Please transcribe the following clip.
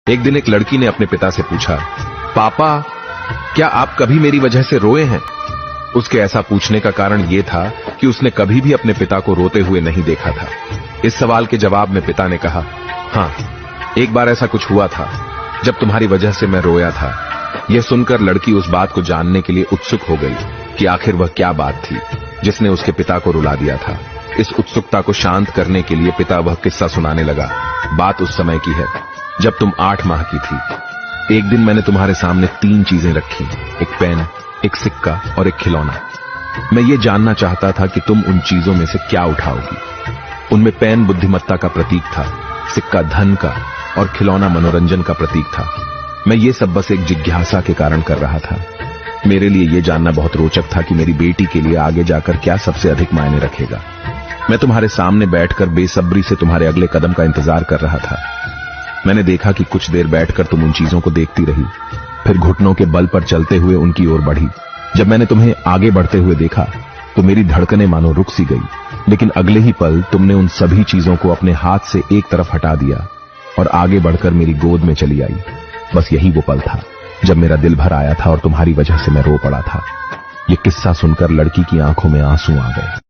एक दिन एक लड़की ने अपने पिता से पूछा, पापा, क्या आप कभी मेरी वजह से रोए हैं? उसके ऐसा पूछने का कारण यह था कि उसने कभी भी अपने पिता को रोते हुए नहीं देखा था। इस सवाल के जवाब में पिता ने कहा, हाँ, एक बार ऐसा कुछ हुआ था जब तुम्हारी वजह से मैं रोया था। यह सुनकर लड़की उस बात को जानने के लिए उत्सुक हो गई कि आखिर वह क्या बात थी जिसने उसके पिता को रुला दिया था। इस उत्सुकता को शांत करने के लिए पिता वह किस्सा सुनाने लगा। बात उस समय की है जब तुम 8 माह की थी। एक दिन मैंने तुम्हारे सामने 3 चीजें रखी, एक पेन, एक सिक्का और एक खिलौना। मैं ये जानना चाहता था कि तुम उन चीजों में से क्या उठाओगी। उनमें पेन बुद्धिमत्ता का प्रतीक था, सिक्का धन का और खिलौना मनोरंजन का प्रतीक था। मैं ये सब बस एक जिज्ञासा के कारण कर रहा था। मेरे लिए यह जानना बहुत रोचक था कि मेरी बेटी के लिए आगे जाकर क्या सबसे अधिक मायने रखेगा। मैं तुम्हारे सामने बैठकर बेसब्री से तुम्हारे अगले कदम का इंतजार कर रहा था। मैंने देखा कि कुछ देर बैठकर तुम उन चीजों को देखती रही, फिर घुटनों के बल पर चलते हुए उनकी ओर बढ़ी। जब मैंने तुम्हें आगे बढ़ते हुए देखा तो मेरी धड़कनें मानो रुक सी गई, लेकिन अगले ही पल तुमने उन सभी चीजों को अपने हाथ से एक तरफ हटा दिया और आगे बढ़कर मेरी गोद में चली आई। बस यही वो पल था जब मेरा दिल भर आया था और तुम्हारी वजह से मैं रो पड़ा था। ये किस्सा सुनकर लड़की की आंखों में आंसू आ गए।